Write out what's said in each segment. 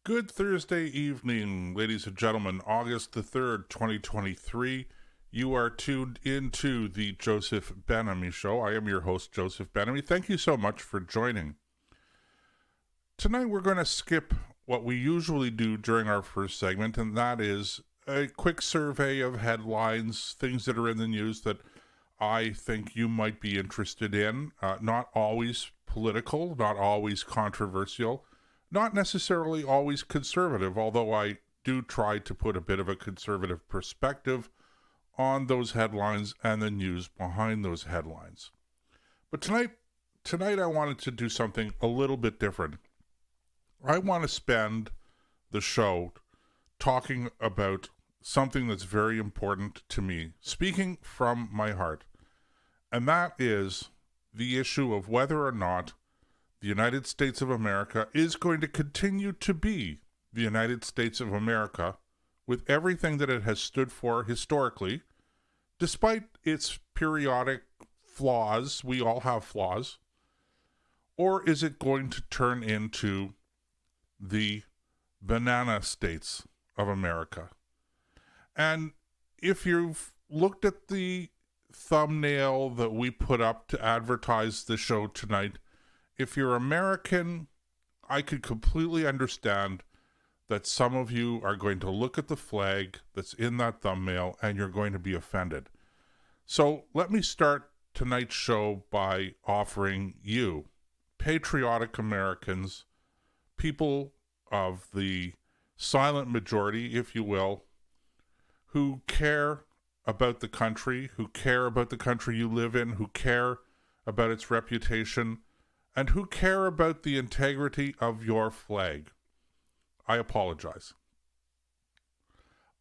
Good Thursday evening, ladies and gentlemen. August the 3rd, 2023. You are tuned into the Joseph Ben-Ami Show. I am your host, Joseph Ben-Ami. Thank you so much for joining. Tonight we're going to skip what we usually do during our first segment, and that is a quick survey of headlines, things that are in the news that I think you might be interested in. Not always political, not always controversial, not necessarily always conservative, although I do try to put a bit of a conservative perspective on those headlines and the news behind those headlines. But tonight I wanted to do something a little bit different. I want to spend the show talking about something that's very important to me, speaking from my heart, and that is the issue of whether or not the United States of America is going to continue to be the United States of America with everything that it has stood for historically, despite its periodic flaws. We all have flaws. Or is it going to turn into the banana states of America? And if you've looked at the thumbnail that we put up to advertise the show tonight, if you're American, I could completely understand that some of you are going to look at the flag that's in that thumbnail and you're going to be offended. So let me start tonight's show by offering you, patriotic Americans, people of the silent majority, if you will, who care about the country, who care about the country you live in, who care about its reputation, and who care about the integrity of your flag. I apologize.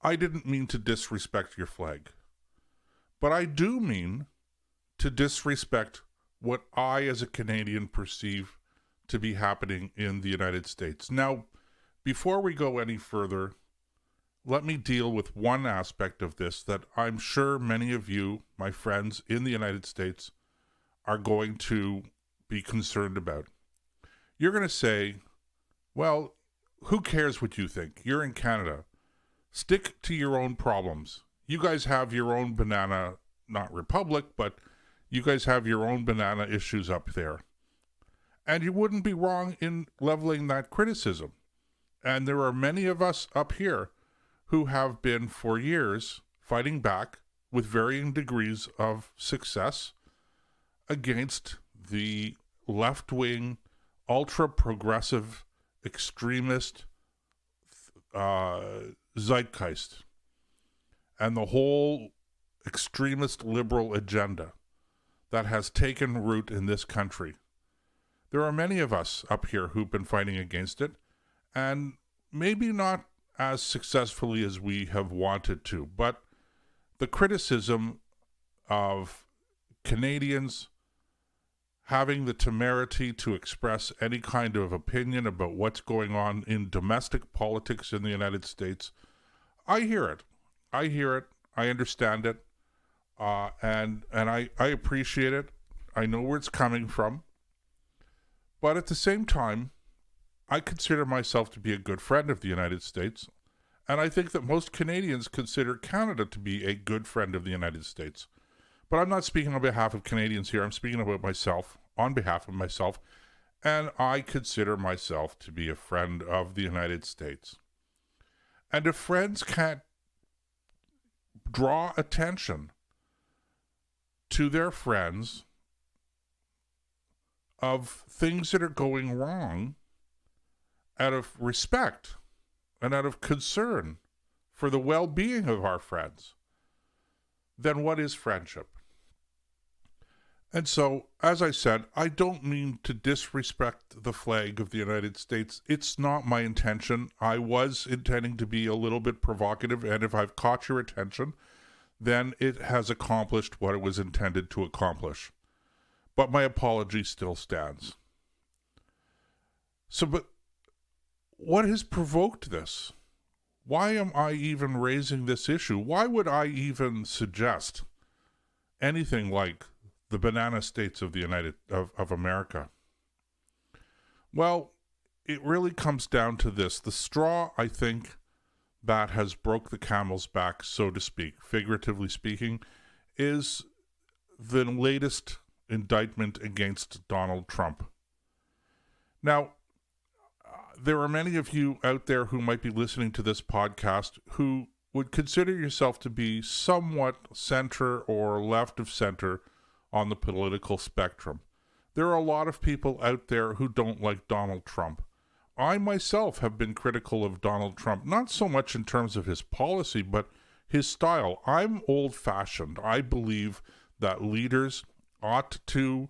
I didn't mean to disrespect your flag, but I do mean to disrespect what I as a Canadian perceive to be happening in the United States. Now, before we go any further, let me deal with one aspect of this that I'm sure many of you, my friends in the United States, are going to be concerned about. You're going to say, well, who cares what you think? You're in Canada. Stick to your own problems. You guys have your own banana, not republic, but you guys have your own banana issues up there. And you wouldn't be wrong in leveling that criticism. And there are many of us up here who have been for years fighting back with varying degrees of success against the left-wing, ultra-progressive, extremist zeitgeist and the whole extremist liberal agenda that has taken root in this country. There are many of us up here who've been fighting against it, and maybe not as successfully as we have wanted to, but the criticism of Canadians having the temerity to express any kind of opinion about what's going on in domestic politics in the United States, I hear it. I hear it. I understand it. And I appreciate it. I know where it's coming from. But at the same time, I consider myself to be a good friend of the United States. And I think that most Canadians consider Canada to be a good friend of the United States. But I'm not speaking on behalf of Canadians here. I'm speaking about myself, on behalf of myself. And I consider myself to be a friend of the United States. And if friends can't draw attention to their friends of things that are going wrong out of respect and out of concern for the well-being of our friends, then what is friendship? And so, as I said, I don't mean to disrespect the flag of the United States. It's not my intention. I was intending to be a little bit provocative, and if I've caught your attention, then it has accomplished what it was intended to accomplish. But my apology still stands. So, but what has provoked this? Why am I even raising this issue? Why would I even suggest anything like the banana states of the of America? Well, it really comes down to this. The straw, I think, that has broke the camel's back, so to speak, figuratively speaking, is the latest indictment against Donald Trump. Now, there are many of you out there who might be listening to this podcast who would consider yourself to be somewhat center or left of center on the political spectrum. There are a lot of people out there who don't like Donald Trump. I myself have been critical of Donald Trump, not so much in terms of his policy, but his style. I'm old-fashioned. I believe that leaders ought to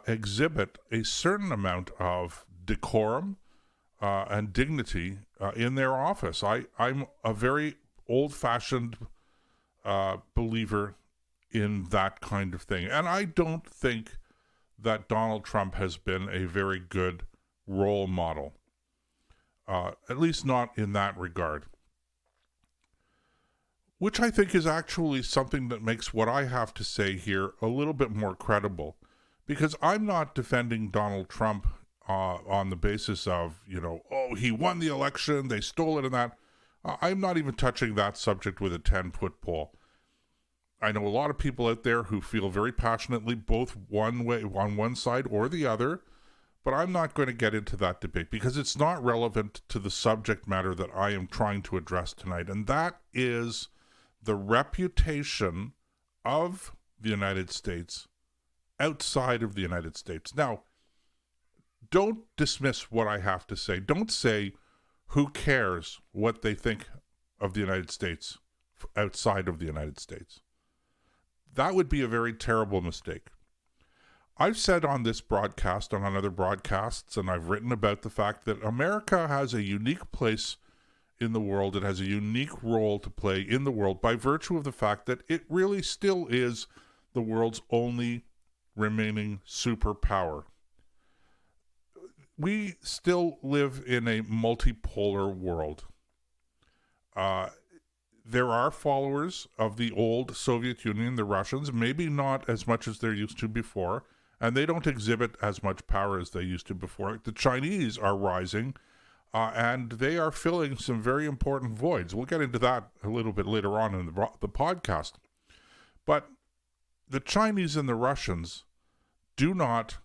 exhibit a certain amount of decorum and dignity in their office. I'm a very old-fashioned believer in that kind of thing. And I don't think that Donald Trump has been a very good role model, at least not in that regard. Which I think is actually something that makes what I have to say here a little bit more credible. Because I'm not defending Donald Trump on the basis of, he won the election, they stole it and that. I'm not even touching that subject with a 10-foot pole. I know a lot of people out there who feel very passionately both one way, on one side or the other, but I'm not going to get into that debate because it's not relevant to the subject matter that I am trying to address tonight, and that is the reputation of the United States outside of the United States. Now, don't dismiss what I have to say. Don't say, who cares what they think of the United States outside of the United States. That would be a very terrible mistake. I've said on this broadcast and on other broadcasts, and I've written about the fact that America has a unique place in the world. It has a unique role to play in the world by virtue of the fact that it really still is the world's only remaining superpower. We still live in a multipolar world. There are followers of the old Soviet Union, the Russians, maybe not as much as they're used to before, and they don't exhibit as much power as they used to before. The Chinese are rising, and they are filling some very important voids. We'll get into that a little bit later on in the podcast. But the Chinese and the Russians do not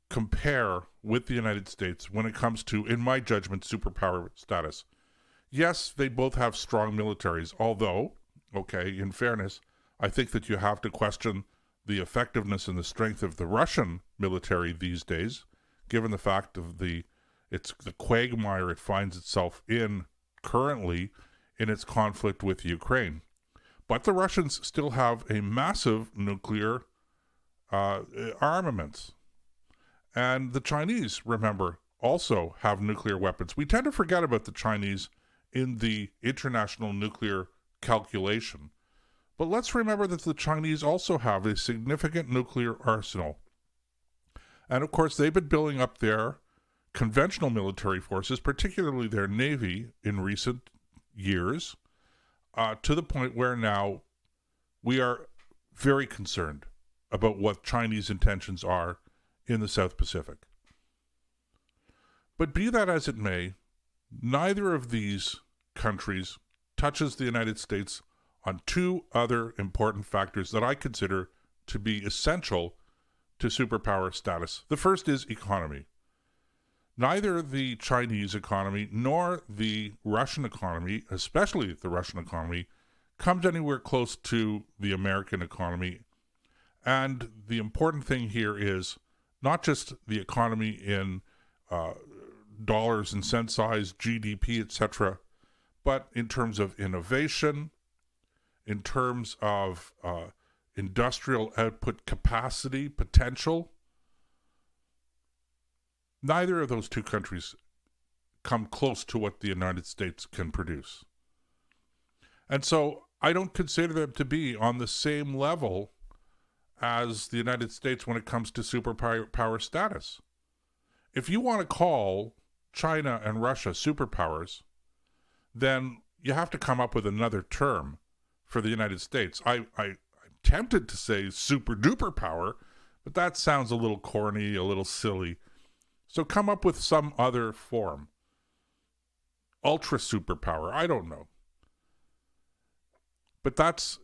compare with the United States when it comes to, in my judgment, superpower status. Yes, they both have strong militaries, although, okay, in fairness, I think that you have to question the effectiveness and the strength of the Russian military these days, given the fact of the quagmire it finds itself in currently in its conflict with Ukraine. But the Russians still have a massive nuclear armaments. And the Chinese, remember, also have nuclear weapons. We tend to forget about the Chinese in the international nuclear calculation. But let's remember that the Chinese also have a significant nuclear arsenal. And of course, they've been building up their conventional military forces, particularly their navy, in recent years, to the point where now we are very concerned about what Chinese intentions are in the South Pacific. But be that as it may, neither of these countries touches the United States on two other important factors that I consider to be essential to superpower status. The first is economy. Neither the Chinese economy nor the Russian economy, especially the Russian economy, comes anywhere close to the American economy. And the important thing here is not just the economy in dollars and cent size, GDP, etc., but in terms of innovation, in terms of industrial output capacity, potential. Neither of those two countries come close to what the United States can produce. And so I don't consider them to be on the same level as the United States when it comes to superpower status. If you want to call China and Russia superpowers, then you have to come up with another term for the United States. I'm tempted to say super duper power, but that sounds a little corny, a little silly. So come up with some other form. Ultra superpower, I don't know. But that's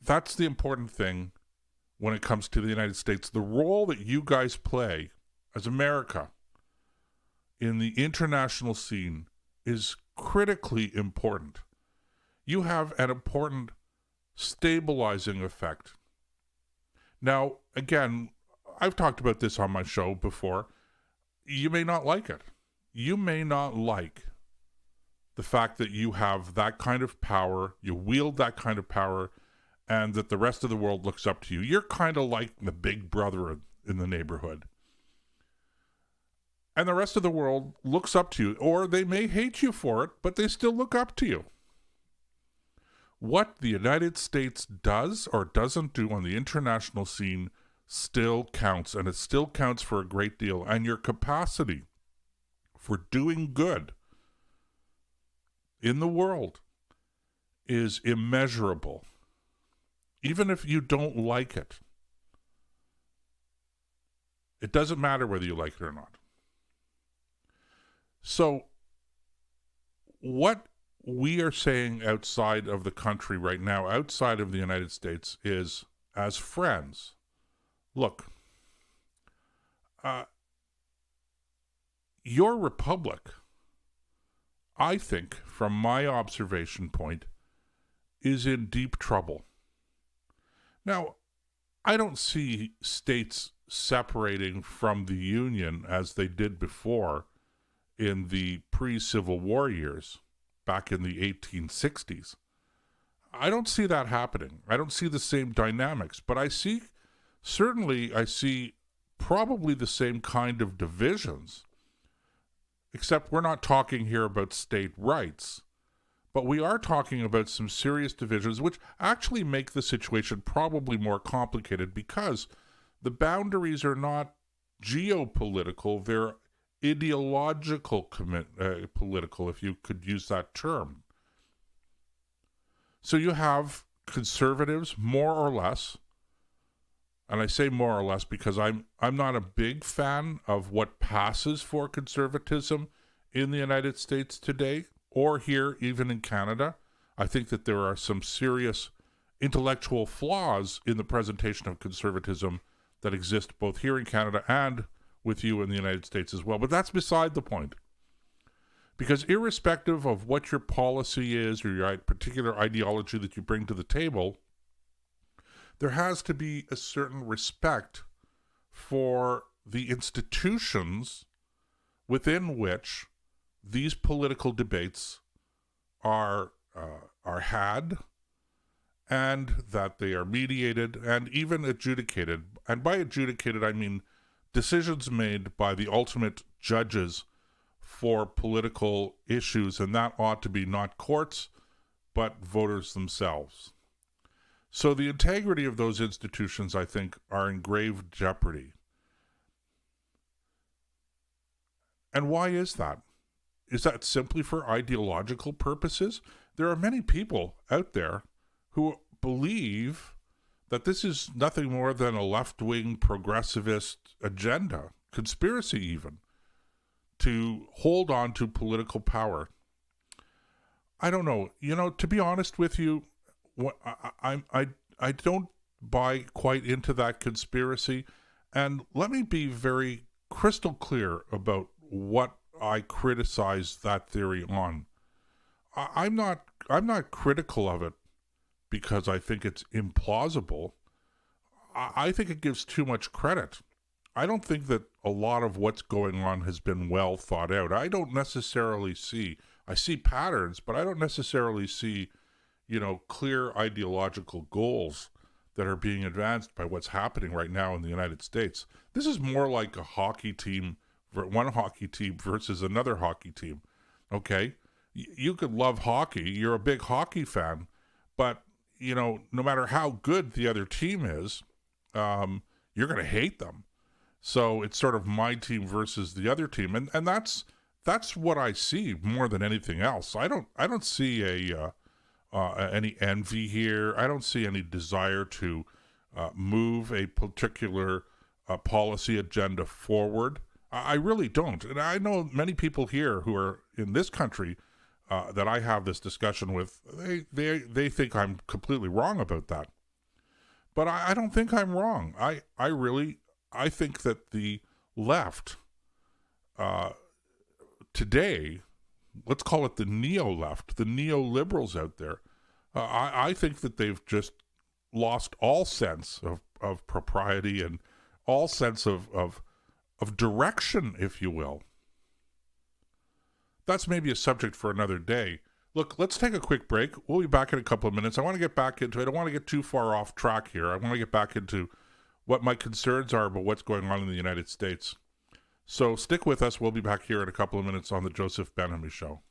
the important thing when it comes to the United States. The role that you guys play as America in the international scene is critically important. You have an important stabilizing effect. Now, again, I've talked about this on my show before. You may not like it. You may not like the fact that you have that kind of power, you wield that kind of power, and that the rest of the world looks up to you. You're kind of like the big brother in the neighborhood. And the rest of the world looks up to you, or they may hate you for it, but they still look up to you. What the United States does or doesn't do on the international scene still counts, and it still counts for a great deal. And your capacity for doing good in the world is immeasurable, even if you don't like it. It doesn't matter whether you like it or not. So what we are saying outside of the country right now, outside of the United States, is, as friends, look, your republic, I think, from my observation point, is in deep trouble. Now, I don't see states separating from the Union as they did before in the pre-Civil War years, back in the 1860s. I don't see that happening. I don't see the same dynamics, but I see probably the same kind of divisions, except we're not talking here about state rights, but we are talking about some serious divisions which actually make the situation probably more complicated because the boundaries are not geopolitical, they're ideological political, if you could use that term. So you have conservatives, more or less, and I say more or less because I'm not a big fan of what passes for conservatism in the United States today, or here, even in Canada. I think that there are some serious intellectual flaws in the presentation of conservatism that exist both here in Canada and with you in the United States as well. But that's beside the point. Because irrespective of what your policy is or your particular ideology that you bring to the table, there has to be a certain respect for the institutions within which these political debates are had, and that they are mediated and even adjudicated. And by adjudicated, I mean decisions made by the ultimate judges for political issues, and that ought to be not courts, but voters themselves. So the integrity of those institutions, I think, are in grave jeopardy. And why is that? Is that simply for ideological purposes? There are many people out there who believe that this is nothing more than a left-wing progressivist agenda, conspiracy even, to hold on to political power. I don't know. You know, to be honest with you, I don't buy quite into that conspiracy. And let me be very crystal clear about what I criticize that theory on. I'm not critical of it because I think it's implausible. I think it gives too much credit. I don't think that a lot of what's going on has been well thought out. I see patterns, but I don't necessarily see, clear ideological goals that are being advanced by what's happening right now in the United States. This is more like a hockey team, one hockey team versus another hockey team. Okay? You could love hockey. You're a big hockey fan, but no matter how good the other team is, you're going to hate them. So it's sort of my team versus the other team, and that's what I see more than anything else. I don't see any envy here. I don't see any desire to move a particular policy agenda forward. I really don't. And I know many people here who are in this country that I have this discussion with, they think I'm completely wrong about that. But I don't think I'm wrong. I think that the left today, let's call it the neo-left, the neoliberals out there, I think that they've just lost all sense of propriety and all sense of direction, if you will. That's maybe a subject for another day. Look, let's take a quick break. We'll be back in a couple of minutes. I want to get back into it. I don't want to get too far off track here. I want to get back into what my concerns are about what's going on in the United States. So stick with us. We'll be back here in a couple of minutes on the Joseph Ben-Ami Show.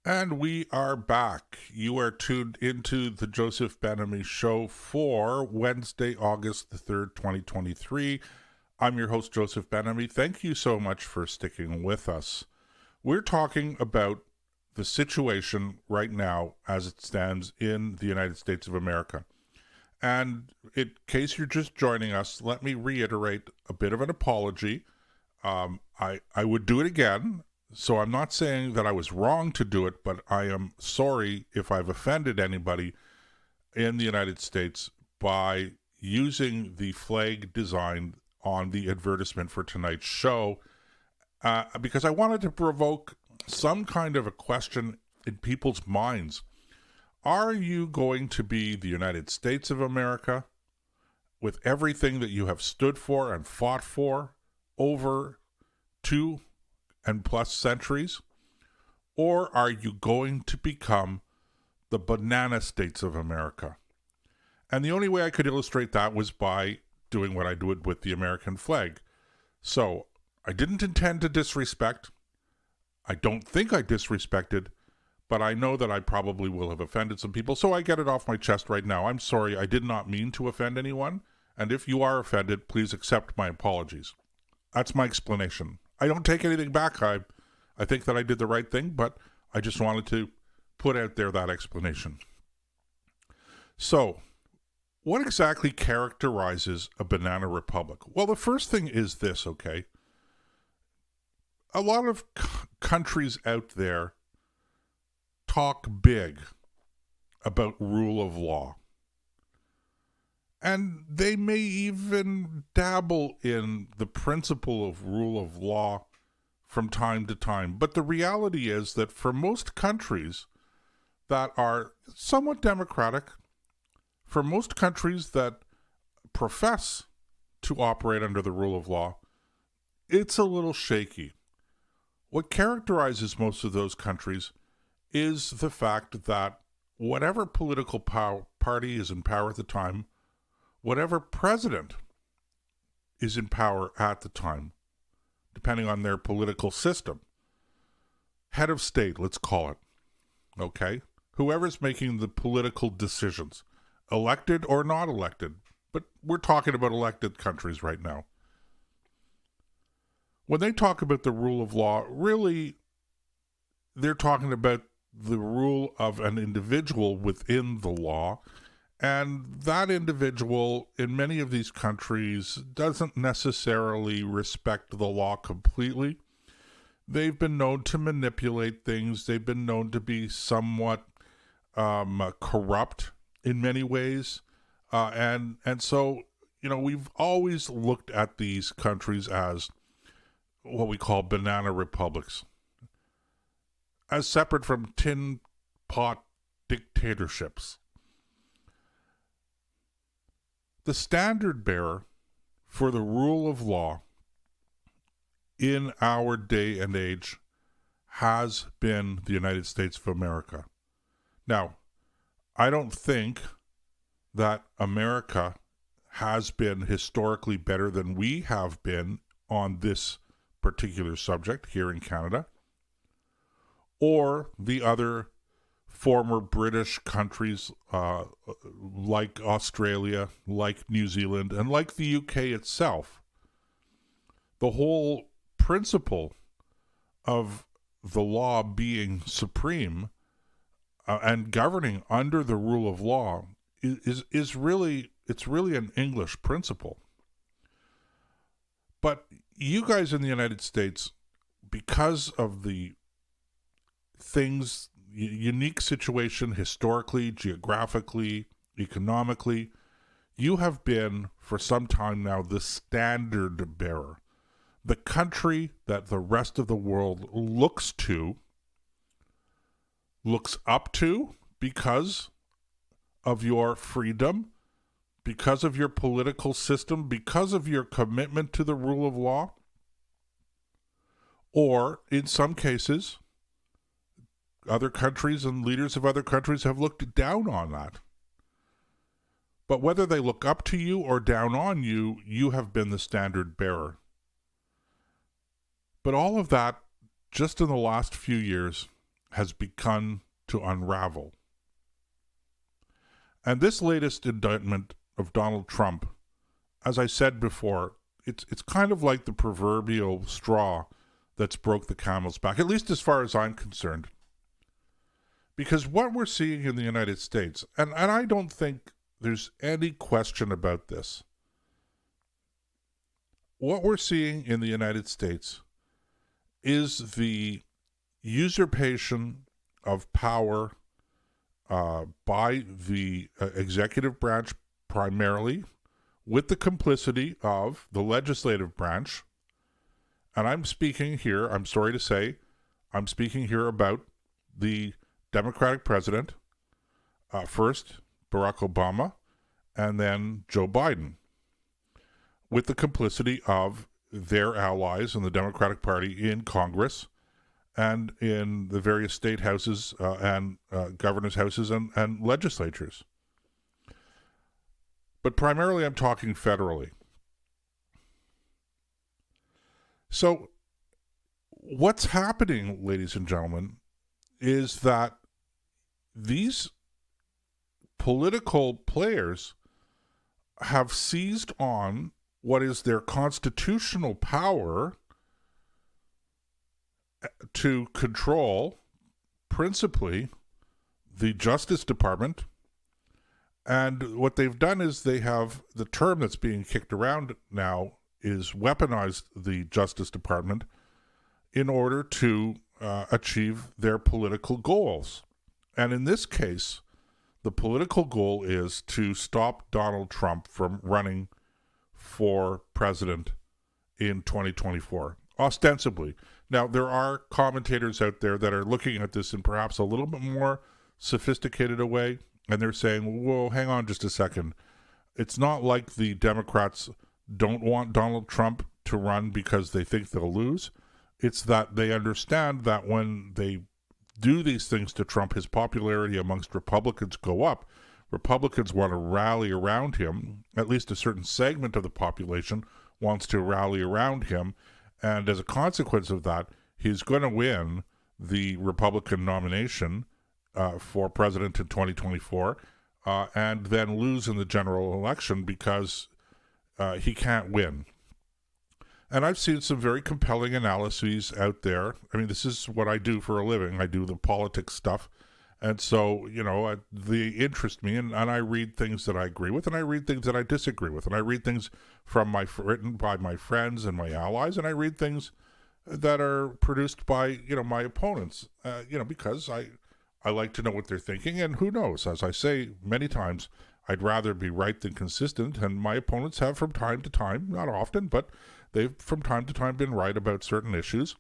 And we are back. You are tuned into the Joseph Ben-Ami Show for Wednesday, August the 3rd, 2023. I'm your host, Joseph Ben-Ami. Thank you so much for sticking with us. We're talking about the situation right now as it stands in the United States of America. And in case you're just joining us, let me reiterate a bit of an apology. I would do it again. So I'm not saying that I was wrong to do it, but I am sorry if I've offended anybody in the United States by using the flag design on the advertisement for tonight's show, because I wanted to provoke some kind of a question in people's minds. Are you going to be the United States of America with everything that you have stood for and fought for over 2 and plus centuries? Or are you going to become the banana states of America? And the only way I could illustrate that was by doing what I do with the American flag. So I didn't intend to disrespect. I don't think I disrespected, but I know that I probably will have offended some people. So I get it off my chest right now. I'm sorry. I did not mean to offend anyone. And if you are offended, please accept my apologies. That's my explanation. I don't take anything back. I think that I did the right thing, but I just wanted to put out there that explanation. So, what exactly characterizes a banana republic? Well, the first thing is this, okay? A lot of countries out there talk big about rule of law. And they may even dabble in the principle of rule of law from time to time. But the reality is that for most countries that are somewhat democratic, for most countries that profess to operate under the rule of law, it's a little shaky. What characterizes most of those countries is the fact that whatever political party is in power at the time, whatever president is in power at the time, depending on their political system, head of state, let's call it, okay? Whoever's making the political decisions, elected or not elected, but we're talking about elected countries right now. When they talk about the rule of law, really, they're talking about the rule of an individual within the law, and that individual in many of these countries doesn't necessarily respect the law completely. They've been known to manipulate things. They've been known to be somewhat corrupt in many ways. And so, we've always looked at these countries as what we call banana republics, as separate from tin pot dictatorships. The standard bearer for the rule of law in our day and age has been the United States of America. Now, I don't think that America has been historically better than we have been on this particular subject here in Canada, or the other former British countries like Australia, like New Zealand, and like the UK itself. The whole principle of the law being supreme and governing under the rule of law is really an English principle. But you guys in the United States, because of the things, unique situation historically, geographically, economically, you have been for some time now the standard bearer, the country that the rest of the world looks up to because of your freedom, because of your political system, because of your commitment to the rule of law, or in some cases, other countries and leaders of other countries have looked down on that. But whether they look up to you or down on you, you have been the standard bearer. But all of that, just in the last few years, has begun to unravel. And this latest indictment of Donald Trump, as I said before, it's kind of like the proverbial straw that's broke the camel's back, at least as far as I'm concerned. Because what we're seeing in the United States, and I don't think there's any question about this, what we're seeing in the United States is the usurpation of power by the executive branch primarily, with the complicity of the legislative branch. And I'm speaking here, I'm sorry to say, I'm speaking here about the Democratic president, first Barack Obama, and then Joe Biden, with the complicity of their allies in the Democratic Party in Congress and in the various state houses and governors' houses and legislatures. But primarily I'm talking federally. So what's happening, ladies and gentlemen, is that these political players have seized on what is their constitutional power to control principally the Justice Department. And what they've done is they have, the term that's being kicked around now is weaponized the Justice Department in order to achieve their political goals. And in this case, the political goal is to stop Donald Trump from running for president in 2024, ostensibly. Now, there are commentators out there that are looking at this in perhaps a little bit more sophisticated a way, and they're saying, whoa, hang on just a second. It's not like the Democrats don't want Donald Trump to run because they think they'll lose. It's that they understand that when they do these things to Trump, his popularity amongst Republicans go up. Republicans want to rally around him. At least a certain segment of the population wants to rally around him. And as a consequence of that, he's going to win the Republican nomination for president in 2024 and then lose in the general election because he can't win. And I've seen some very compelling analyses out there. I mean, this is what I do for a living. I do the politics stuff. And so, they interest me, and I read things that I agree with, and I read things that I disagree with, and I read things written by my friends and my allies, and I read things that are produced by, my opponents, because I like to know what they're thinking, and who knows, as I say many times, I'd rather be right than consistent, and my opponents have from time to time, not often, but they've from time to time been right about certain issues.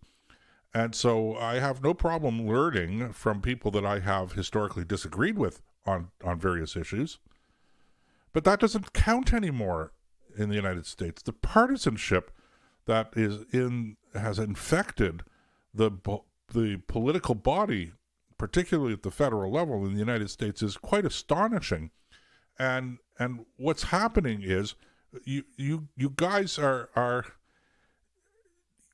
And so I have no problem learning from people that I have historically disagreed with on various issues. But that doesn't count anymore in the United States. The partisanship that has infected the political body, particularly at the federal level in the United States, is quite astonishing. And what's happening is you guys are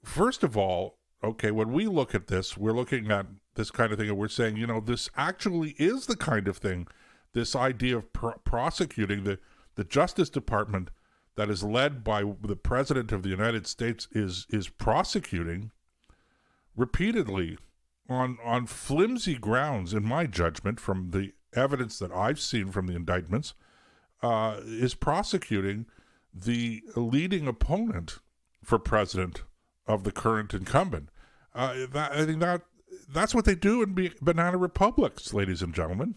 first of all, okay, when we look at this, we're looking at this kind of thing and we're saying, this actually is the kind of thing, this idea of prosecuting the Justice Department that is led by the President of the United States is prosecuting repeatedly on flimsy grounds, in my judgment, from the evidence that I've seen from the indictments, is prosecuting the leading opponent for president of the current incumbent. I think that's what they do in banana republics, ladies and gentlemen.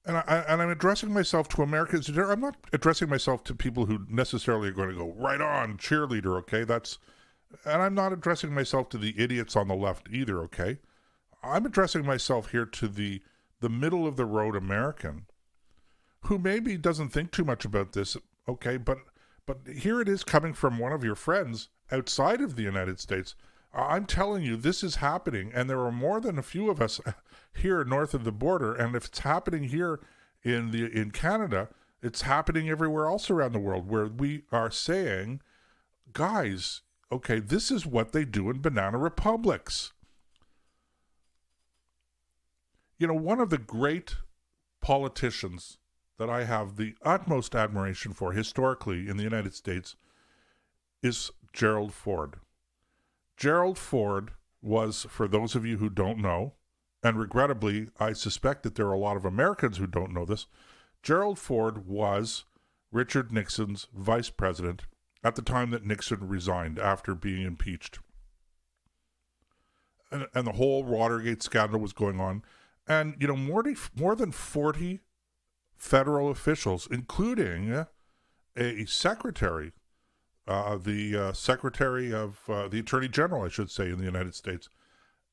And I'm addressing myself to Americans. I'm not addressing myself to people who necessarily are going to go, right on, cheerleader, okay? And I'm not addressing myself to the idiots on the left either, okay? I'm addressing myself here to the middle-of-the-road American who maybe doesn't think too much about this, okay? But here it is coming from one of your friends outside of the United States. I'm telling you, this is happening, and there are more than a few of us here north of the border, and if it's happening here in Canada, it's happening everywhere else around the world, where we are saying, guys, okay, this is what they do in banana republics. One of the great politicians that I have the utmost admiration for historically in the United States is Gerald Ford. Gerald Ford was, for those of you who don't know, and regrettably, I suspect that there are a lot of Americans who don't know this, Gerald Ford was Richard Nixon's vice president at the time that Nixon resigned after being impeached. And the whole Watergate scandal was going on. And, more than 40 federal officials, including a secretary, the secretary of the Attorney General, I should say, in the United States,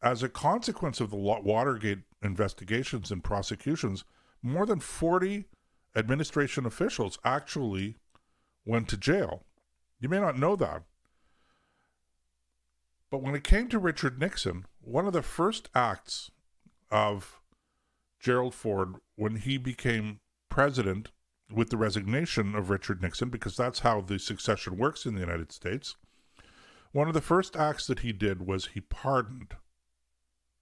as a consequence of the Watergate investigations and prosecutions, more than 40 administration officials actually went to jail. You may not know that. But when it came to Richard Nixon, one of the first acts of Gerald Ford, when he became president with the resignation of Richard Nixon, because that's how the succession works in the United States, one of the first acts that he did was he pardoned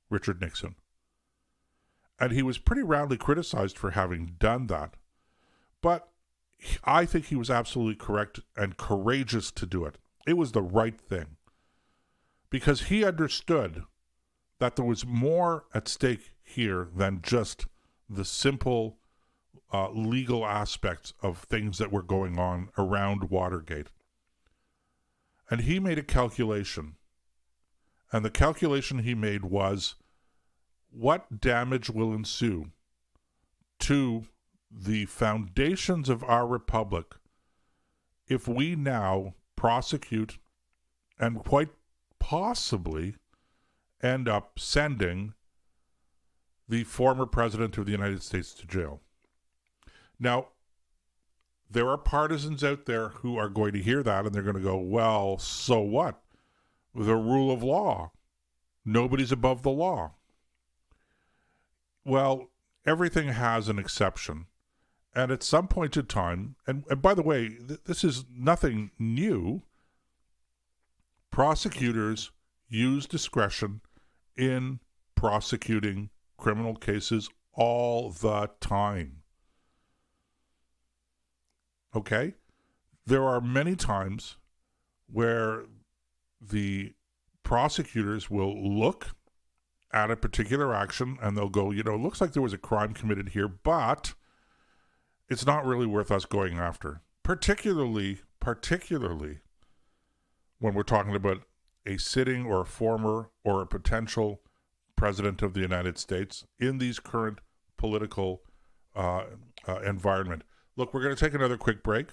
Richard Nixon. And he was pretty roundly criticized for having done that. But I think he was absolutely correct and courageous to do it. It was the right thing. Because he understood that there was more at stake here than just the simple legal aspects of things that were going on around Watergate. And he made a calculation. And the calculation he made was, what damage will ensue to the foundations of our republic if we now prosecute and quite possibly end up sending the former president of the United States to jail. Now, there are partisans out there who are going to hear that and they're going to go, well, so what? The rule of law. Nobody's above the law. Well, everything has an exception. And at some point in time, and by the way, this is nothing new, prosecutors use discretion in prosecuting criminal cases all the time. Okay? There are many times where the prosecutors will look at a particular action and they'll go, it looks like there was a crime committed here, but it's not really worth us going after. Particularly when we're talking about a sitting or a former or a potential president of the United States in these current political environment. Look, we're going to take another quick break.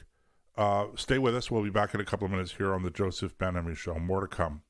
Stay with us. We'll be back in a couple of minutes here on the Joseph Ben-Ami Show. More to come.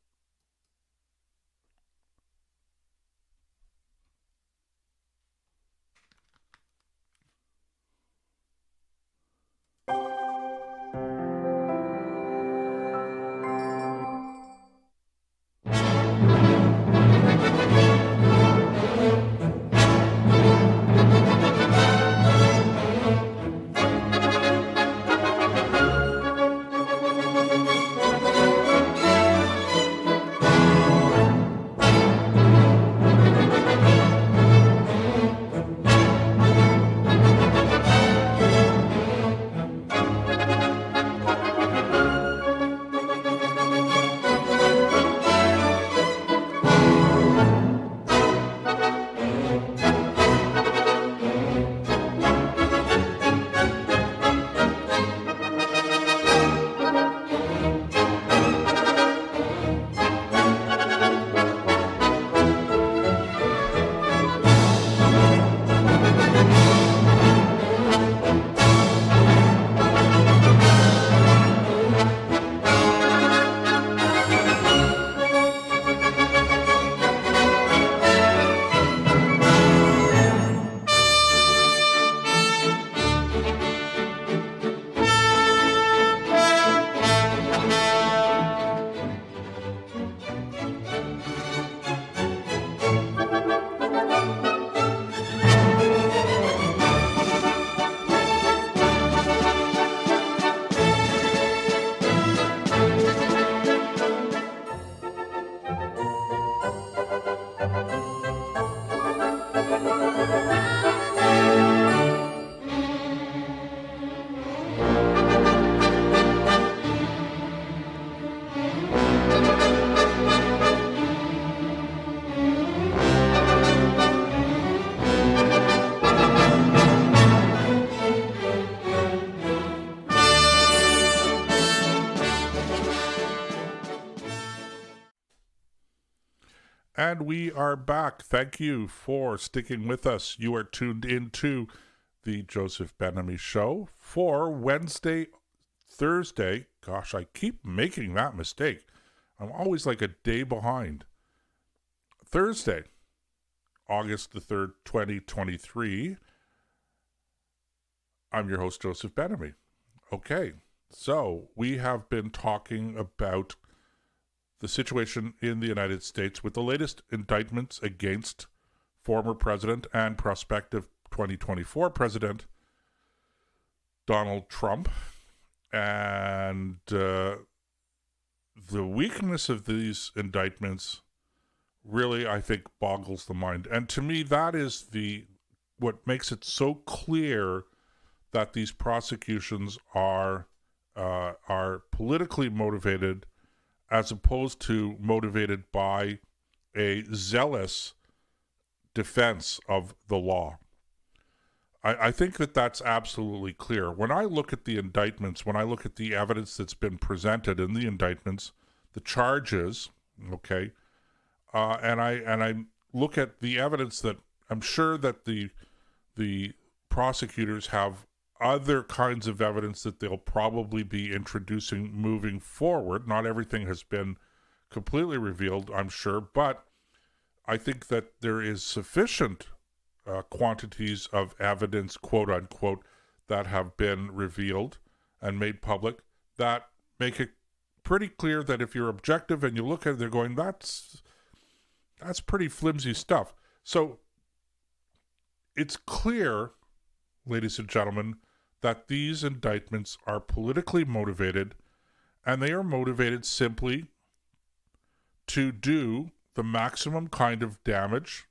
And we are back. Thank you for sticking with us. You are tuned into the Joseph Ben-Ami Show for Thursday. Gosh, I keep making that mistake. I'm always like a day behind. Thursday, August the 3rd, 2023. I'm your host, Joseph Ben-Ami. Okay, so we have been talking about the situation in the United States with the latest indictments against former president and prospective 2024 president Donald Trump. And the weakness of these indictments really, I think, boggles the mind. And to me, that is what makes it so clear that these prosecutions are politically motivated, as opposed to motivated by a zealous defense of the law. I think that that's absolutely clear. When I look at the indictments, when I look at the evidence that's been presented in the indictments, the charges, okay, and I look at the evidence that I'm sure that the prosecutors have other kinds of evidence that they'll probably be introducing moving forward. Not everything has been completely revealed, I'm sure, but I think that there is sufficient quantities of evidence, quote unquote, that have been revealed and made public that make it pretty clear that if you're objective and you look at it, they're going, that's pretty flimsy stuff. So it's clear, ladies and gentlemen, that these indictments are politically motivated, and they are motivated simply to do the maximum kind of damage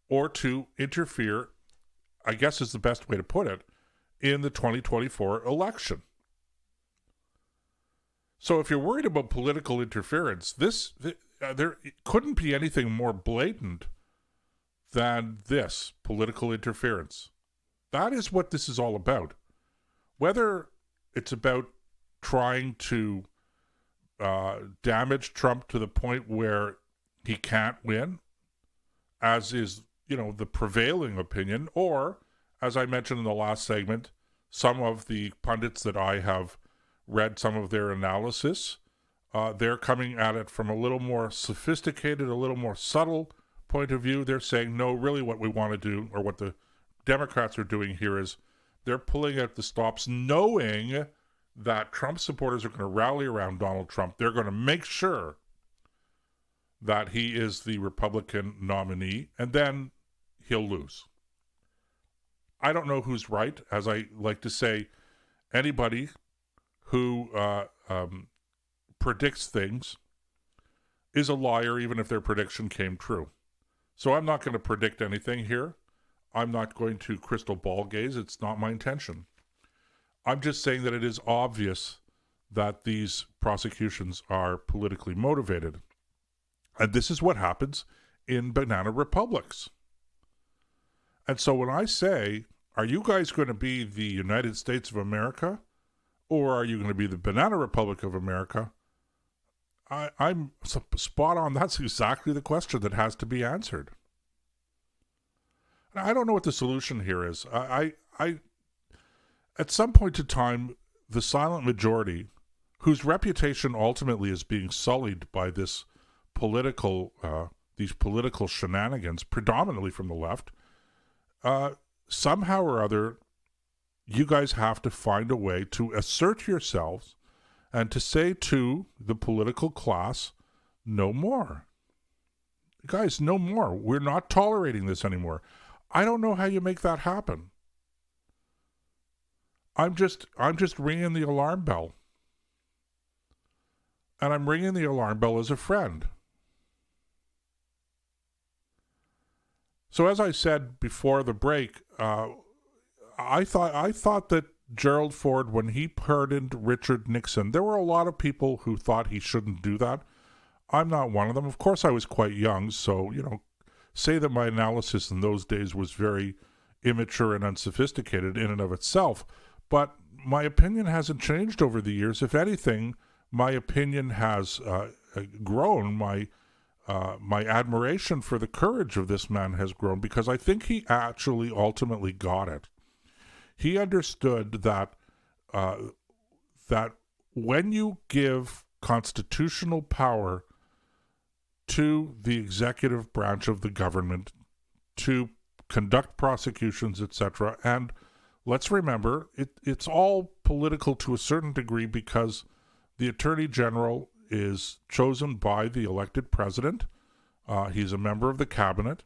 or to interfere, I guess is the best way to put it, in the 2024 election. So if you're worried about political interference, there couldn't be anything more blatant than this political interference. That is what this is all about. Whether it's about trying to damage Trump to the point where he can't win, as is, the prevailing opinion, or, as I mentioned in the last segment, some of the pundits that I have read some of their analysis, they're coming at it from a little more sophisticated, a little more subtle point of view. They're saying, no, really what we want to do, or what the Democrats are doing here, is they're pulling out the stops, knowing that Trump supporters are going to rally around Donald Trump. They're going to make sure that he is the Republican nominee, and then he'll lose. I don't know who's right. As I like to say, anybody who predicts things is a liar, even if their prediction came true. So I'm not going to predict anything here. I'm not going to crystal ball gaze. It's not my intention. I'm just saying that it is obvious that these prosecutions are politically motivated. And this is what happens in banana republics. And so when I say, are you guys going to be the United States of America, or are you going to be the Banana Republic of America? I'm spot on. That's exactly the question that has to be answered. And I don't know what the solution here is. I at some point in time, the silent majority, whose reputation ultimately is being sullied by this these political shenanigans, predominantly from the left, somehow or other, you guys have to find a way to assert yourselves and to say to the political class, no more. Guys, no more. We're not tolerating this anymore. I don't know how you make that happen. I'm just ringing the alarm bell. And I'm ringing the alarm bell as a friend. So as I said before the break, I thought that Gerald Ford, when he pardoned Richard Nixon, there were a lot of people who thought he shouldn't do that. I'm not one of them. Of course, I was quite young, so, say that my analysis in those days was very immature and unsophisticated in and of itself. But my opinion hasn't changed over the years. If anything, my opinion has grown. My admiration for the courage of this man has grown, because I think he actually ultimately got it. He understood that that when you give constitutional power to the executive branch of the government to conduct prosecutions, etc., and let's remember, it's all political to a certain degree, because the Attorney General is chosen by the elected president. He's a member of the cabinet,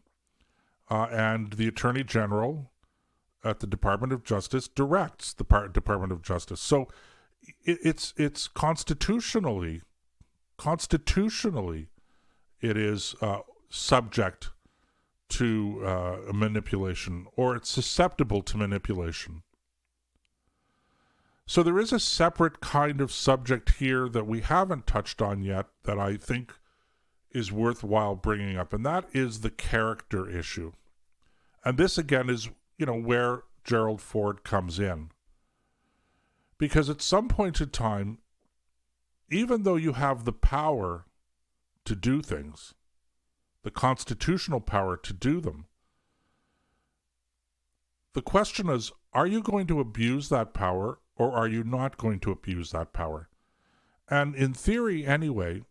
and the Attorney General at the Department of Justice directs the Department of Justice. So it's constitutionally, it is subject to manipulation, or it's susceptible to manipulation. So there is a separate kind of subject here that we haven't touched on yet that I think is worthwhile bringing up, and that is the character issue. And this, again, is, where Gerald Ford comes in. Because at some point in time, even though you have the power to do things, the constitutional power to do them, the question is, are you going to abuse that power, or are you not going to abuse that power? And in theory, anyway,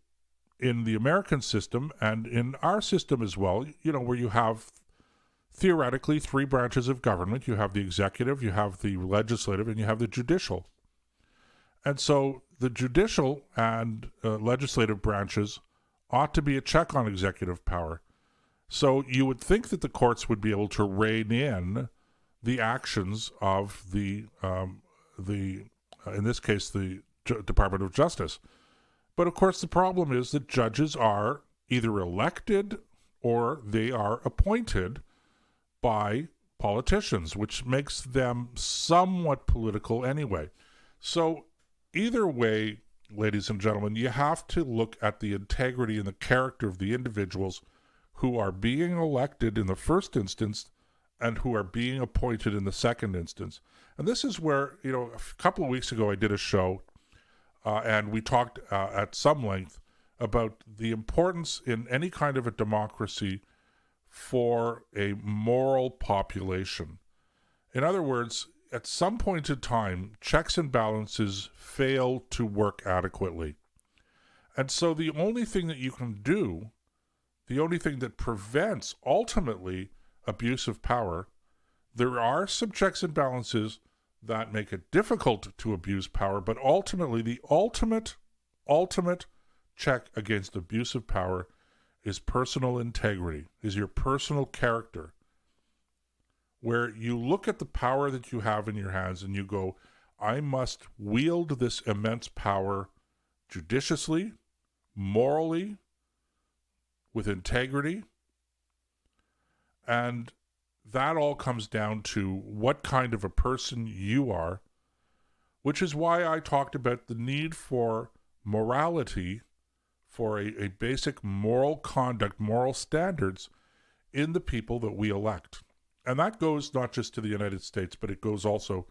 in the American system and in our system as well, where you have theoretically three branches of government. You have the executive, you have the legislative, and you have the judicial. And so the judicial and legislative branches ought to be a check on executive power. So you would think that the courts would be able to rein in the actions of in this case, the Department of Justice. But of course, the problem is that judges are either elected or they are appointed by politicians, which makes them somewhat political anyway. So either way, ladies and gentlemen, you have to look at the integrity and the character of the individuals who are being elected in the first instance and who are being appointed in the second instance. And this is where, a couple of weeks ago I did a show and we talked at some length about the importance in any kind of a democracy for a moral population. In other words, at some point in time, checks and balances fail to work adequately. And so the only thing that you can do, the only thing that prevents ultimately abuse of power, there are some checks and balances that make it difficult to abuse power, but ultimately the ultimate check against abuse of power is personal integrity, is your personal character, where you look at the power that you have in your hands and you go, I must wield this immense power judiciously, morally, with integrity. And that all comes down to what kind of a person you are, which is why I talked about the need for morality, for a basic moral conduct, moral standards in the people that we elect. And that goes not just to the United States, but it goes also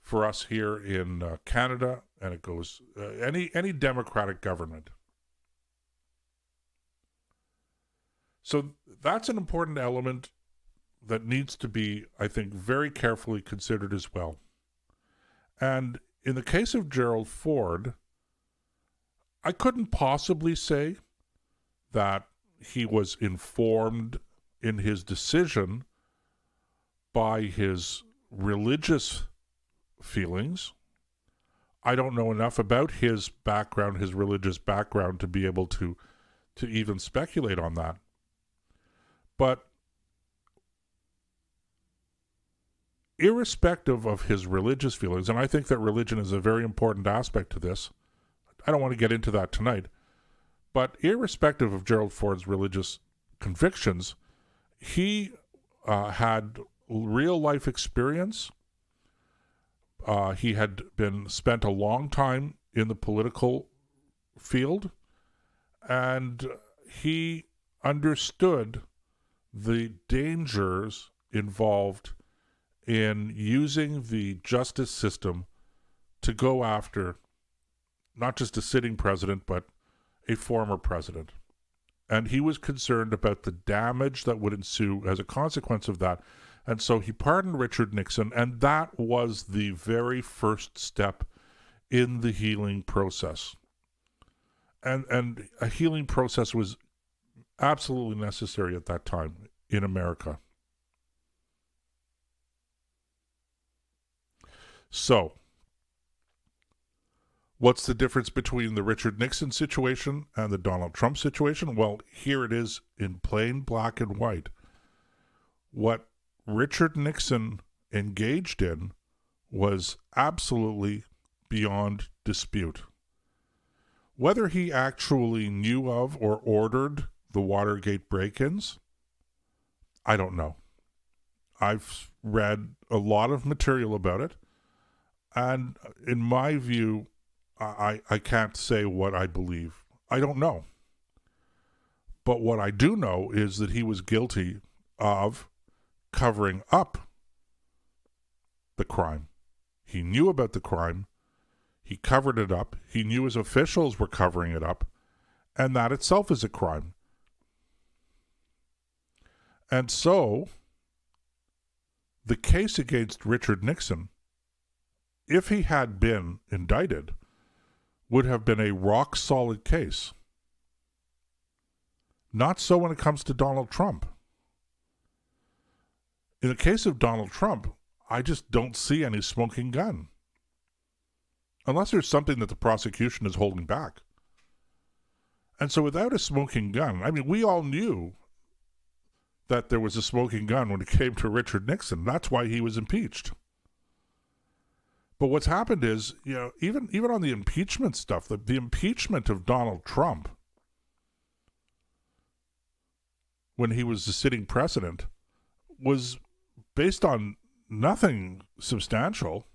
for us here in Canada, and it goes any democratic government. So that's an important element that needs to be, I think, very carefully considered as well. And in the case of Gerald Ford, I couldn't possibly say that he was informed in his decision by his religious feelings. I don't know enough about his background, his religious background, to be able to even speculate on that. But irrespective of his religious feelings, and I think that religion is a very important aspect to this, I don't want to get into that tonight, but irrespective of Gerald Ford's religious convictions, he had real life experience. He had spent a long time in the political field, and he understood the dangers involved in using the justice system to go after not just a sitting president, but a former president. And he was concerned about the damage that would ensue as a consequence of that. And so he pardoned Richard Nixon, and that was the very first step in the healing process. And a healing process was absolutely necessary at that time in America. So, what's the difference between the Richard Nixon situation and the Donald Trump situation? Well, here it is in plain black and white. What Richard Nixon engaged in was absolutely beyond dispute. Whether he actually knew of or ordered the Watergate break-ins, I don't know. I've read a lot of material about it, and in my view, I can't say what I believe. I don't know. But what I do know is that he was guilty of covering up the crime. He knew about the crime. He covered it up. He knew his officials were covering it up. And that itself is a crime. And so, the case against Richard Nixon, if he had been indicted, would have been a rock-solid case. Not so when it comes to Donald Trump. In the case of Donald Trump, I just don't see any smoking gun. Unless there's something that the prosecution is holding back. And so without a smoking gun, I mean, we all knew that there was a smoking gun when it came to Richard Nixon. That's why he was impeached. But what's happened is, even on the impeachment stuff, the impeachment of Donald Trump when he was the sitting president was based on nothing substantial.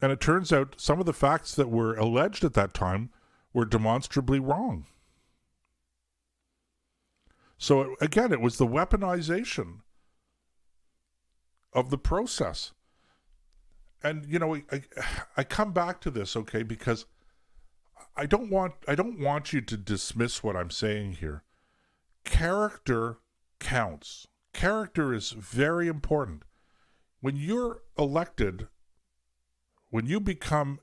And it turns out some of the facts that were alleged at that time were demonstrably wrong. So again, it was the weaponization of the process. And I come back to this, okay, because I don't want you to dismiss what I'm saying here. Character counts. Character is very important. When you're elected, when you become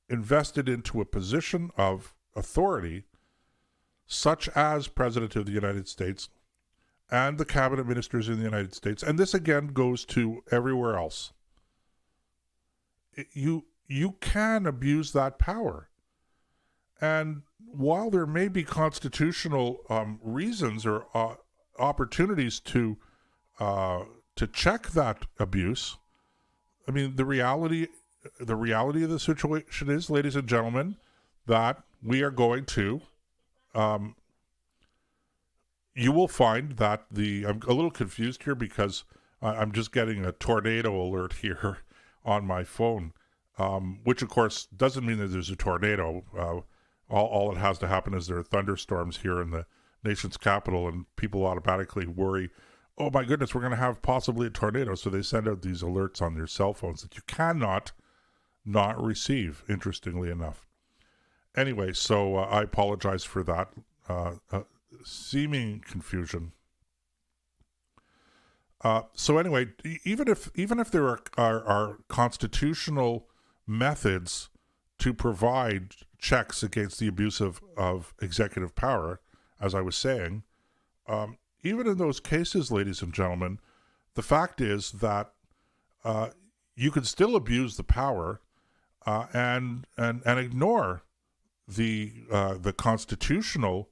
invested into a position of authority, such as President of the United States and the cabinet ministers in the United States, and this again goes to everywhere else, you can abuse that power. And while there may be constitutional reasons or opportunities to check that abuse, I mean, the reality of the situation is, ladies and gentlemen, that we are going to, you will find that I'm a little confused here because I'm just getting a tornado alert here on my phone, which of course doesn't mean that there's a tornado. All it has to happen is there are thunderstorms here in the nation's capital, and people automatically worry, oh my goodness, we're going to have possibly a tornado. So they send out these alerts on their cell phones that you cannot not receive, interestingly enough. Anyway, so I apologize for that seeming confusion. So anyway, even if there are constitutional methods to provide checks against the abuse of executive power, as I was saying, even in those cases, ladies and gentlemen, the fact is that you can still abuse the power and ignore the constitutional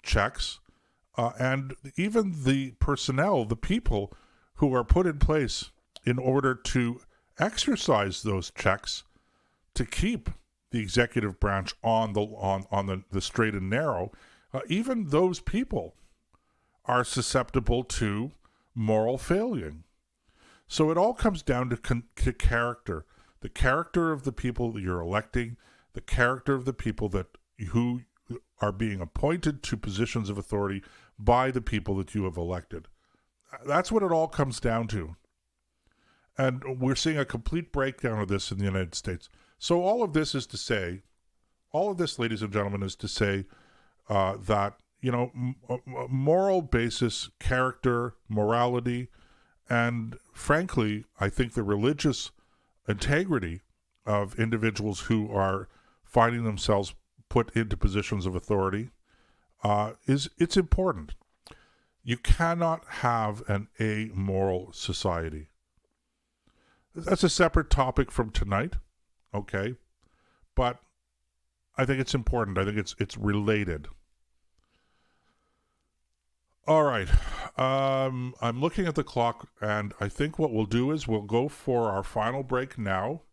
checks and even the personnel, the people who are put in place in order to exercise those checks to keep the executive branch on the straight and narrow. Even those people are susceptible to moral failing. So it all comes down to character. The character of the people that you're electing, the character of the people who are being appointed to positions of authority by the people that you have elected. That's what it all comes down to. And we're seeing a complete breakdown of this in the United States. So all of this, ladies and gentlemen, is to say that, moral basis, character, morality, and frankly, I think the religious integrity of individuals who are finding themselves put into positions of authority it's important. You cannot have an amoral society. That's a separate topic from tonight, okay? But I think it's important. I think it's related. All right. I'm looking at the clock, and I think what we'll do is we'll go for our final break now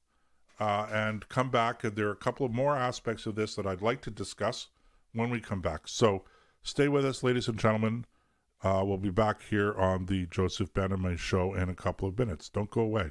and come back. And there are a couple of more aspects of this that I'd like to discuss when we come back. So stay with us, ladies and gentlemen. We'll be back here on the Joseph Ben Show in a couple of minutes. Don't go away.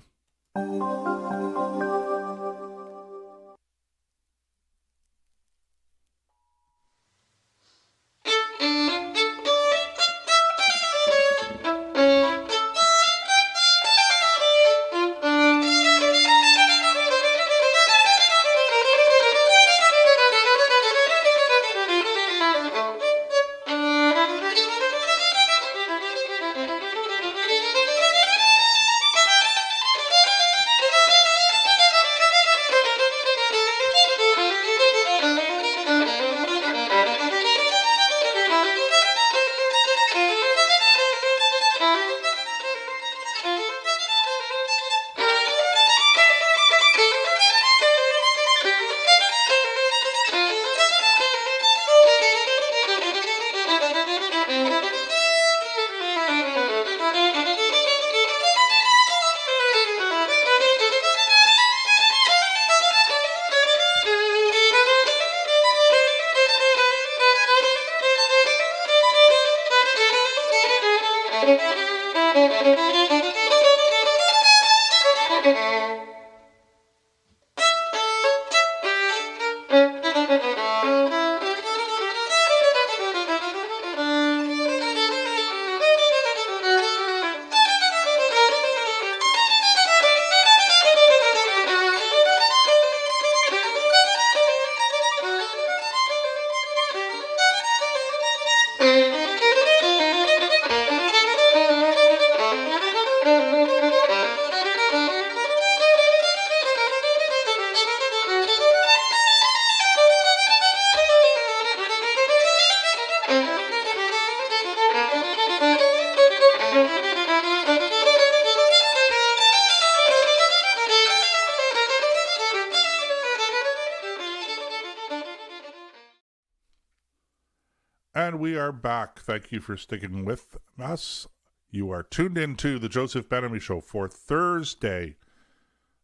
And we are back. Thank you for sticking with us. You are tuned into the Joseph Ben-Ami Show for Thursday,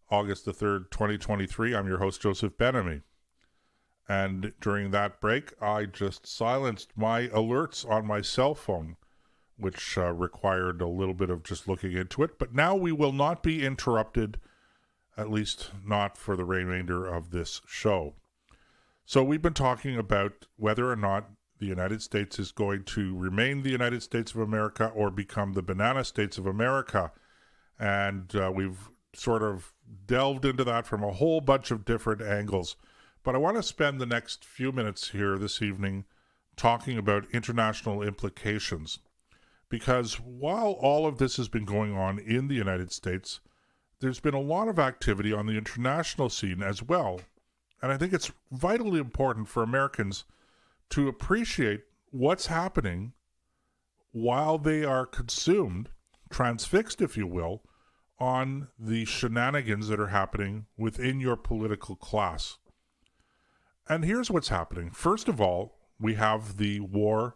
August the 3rd, 2023. I'm your host, Joseph Ben-Ami. And during that break, I just silenced my alerts on my cell phone, which required a little bit of just looking into it. But now we will not be interrupted, at least not for the remainder of this show. So we've been talking about whether or not the United States is going to remain the United States of America or become the banana states of America. And we've sort of delved into that from a whole bunch of different angles. But I want to spend the next few minutes here this evening talking about international implications. Because while all of this has been going on in the United States, there's been a lot of activity on the international scene as well. And I think it's vitally important for Americans to appreciate what's happening while they are consumed, transfixed, if you will, on the shenanigans that are happening within your political class. And here's what's happening. First of all, we have the war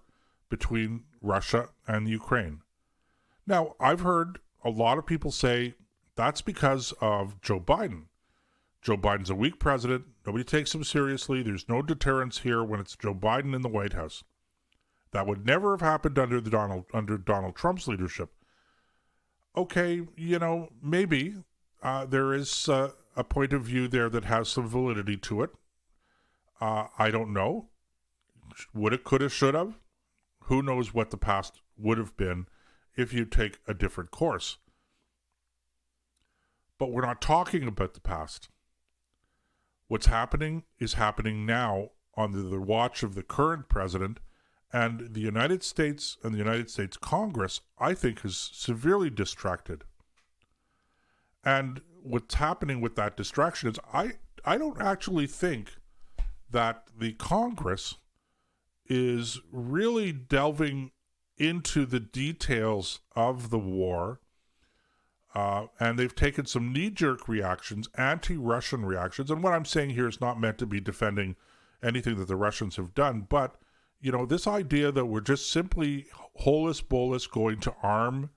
between Russia and Ukraine. Now, I've heard a lot of people say that's because of Joe Biden. Joe Biden's a weak president. Nobody takes him seriously. There's no deterrence here when it's Joe Biden in the White House. That would never have happened under Donald Trump's leadership. Okay, maybe there is a point of view there that has some validity to it. I don't know. Woulda, coulda, shoulda. Who knows what the past would have been if you take a different course. But we're not talking about the past. What's happening is happening now under the watch of the current president, and the United States and the United States Congress, I think, is severely distracted. And what's happening with that distraction is I don't actually think that the Congress is really delving into the details of the war. And they've taken some knee-jerk reactions, anti-Russian reactions. And what I'm saying here is not meant to be defending anything that the Russians have done. But, this idea that we're just simply holus bolus going to arm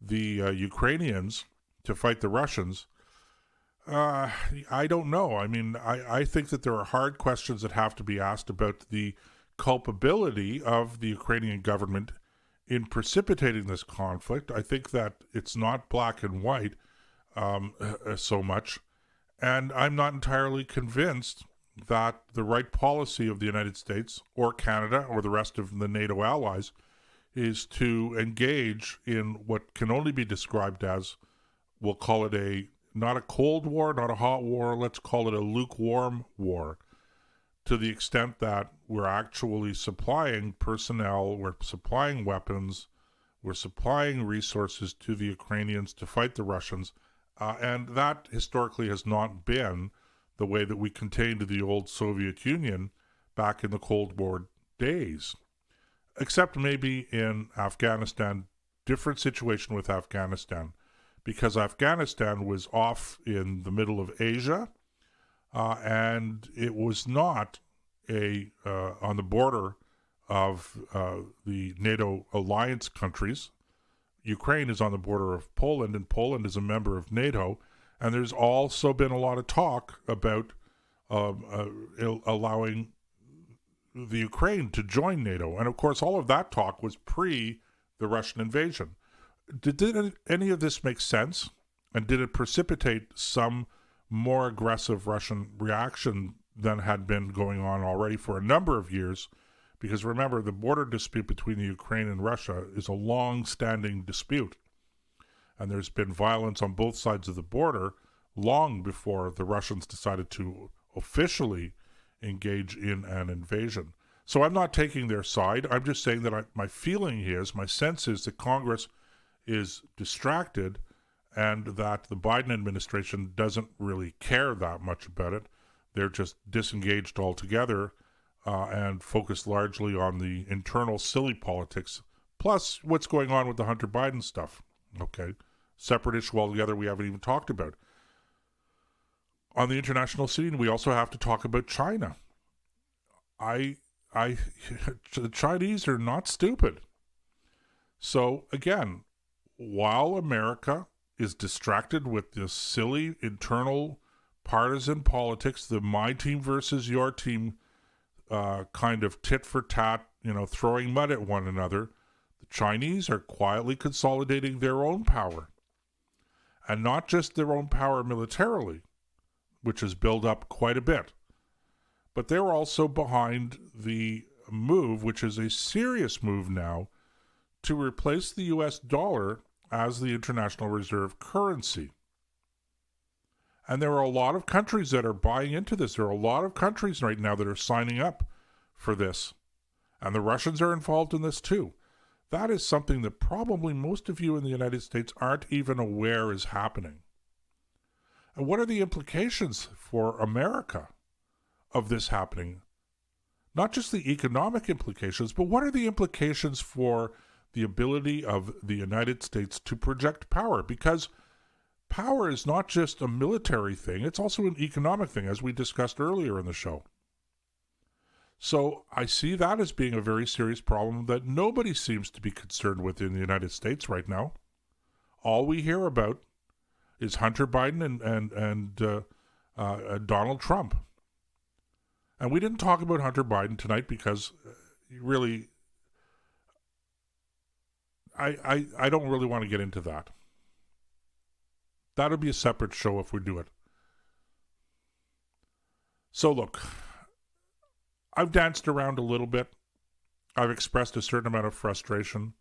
the Ukrainians to fight the Russians, I don't know. I mean, I think that there are hard questions that have to be asked about the culpability of the Ukrainian government in precipitating this conflict. I think that it's not black and white so much. And I'm not entirely convinced that the right policy of the United States or Canada or the rest of the NATO allies is to engage in what can only be described as, we'll call it not a cold war, not a hot war, let's call it a lukewarm war, to the extent that we're actually supplying personnel, we're supplying weapons, we're supplying resources to the Ukrainians to fight the Russians, and that historically has not been the way that we contained the old Soviet Union back in the Cold War days. Except maybe in Afghanistan, different situation with Afghanistan, because Afghanistan was off in the middle of Asia, and it was not on the border of the NATO alliance countries. Ukraine is on the border of Poland, and Poland is a member of NATO. And there's also been a lot of talk about allowing the Ukraine to join NATO. And of course, all of that talk was pre the Russian invasion. Did any of this make sense? And did it precipitate some more aggressive Russian reaction than had been going on already for a number of years? Because remember, the border dispute between the Ukraine and Russia is a long-standing dispute. And there's been violence on both sides of the border long before the Russians decided to officially engage in an invasion. So I'm not taking their side. I'm just saying that my feeling is, my sense is that Congress is distracted and that the Biden administration doesn't really care that much about it. They're just disengaged altogether and focused largely on the internal silly politics, plus what's going on with the Hunter Biden stuff. Okay, separate issue altogether we haven't even talked about. On the international scene, we also have to talk about China. The Chinese are not stupid. So again, while America is distracted with this silly internal partisan politics, the my team versus your team kind of tit for tat, throwing mud at one another, the Chinese are quietly consolidating their own power. And not just their own power militarily, which has built up quite a bit, but they're also behind the move, which is a serious move now, to replace the US dollar as the international reserve currency. And there are a lot of countries that are buying into this. There are a lot of countries right now that are signing up for this. And the Russians are involved in this too. That is something that probably most of you in the United States aren't even aware is happening. And what are the implications for America of this happening? Not just the economic implications, but what are the implications for the ability of the United States to project power? Because power is not just a military thing, it's also an economic thing, as we discussed earlier in the show. So I see that as being a very serious problem that nobody seems to be concerned with in the United States right now. All we hear about is Hunter Biden and Donald Trump. And we didn't talk about Hunter Biden tonight because really, I don't really want to get into that. That'll be a separate show if we do it. So look, I've danced around a little bit. I've expressed a certain amount of frustration.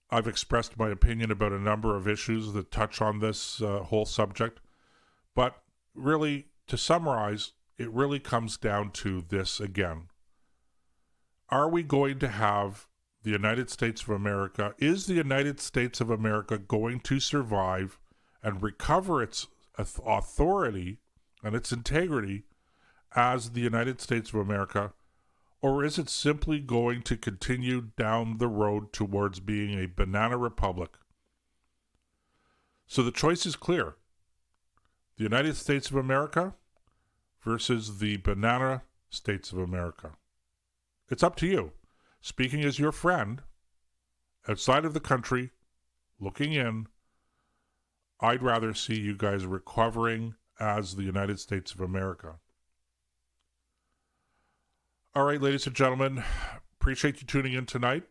I've expressed my opinion about a number of issues that touch on this whole subject. But really, to summarize, it really comes down to this again. Are we going to have the United States of America? Is the United States of America going to survive and recover its authority and its integrity as the United States of America? Or is it simply going to continue down the road towards being a banana republic? So the choice is clear. The United States of America versus the banana states of America. It's up to you. Speaking as your friend, outside of the country, looking in, I'd rather see you guys recovering as the United States of America. All right, ladies and gentlemen, appreciate you tuning in tonight.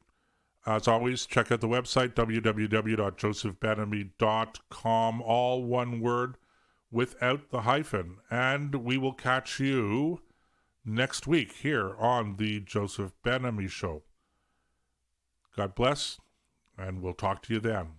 As always, check out the website, www.josephbenamy.com, all one word, without the hyphen. And we will catch you next week here on the Joseph Ben-Ami Show. God bless, and we'll talk to you then.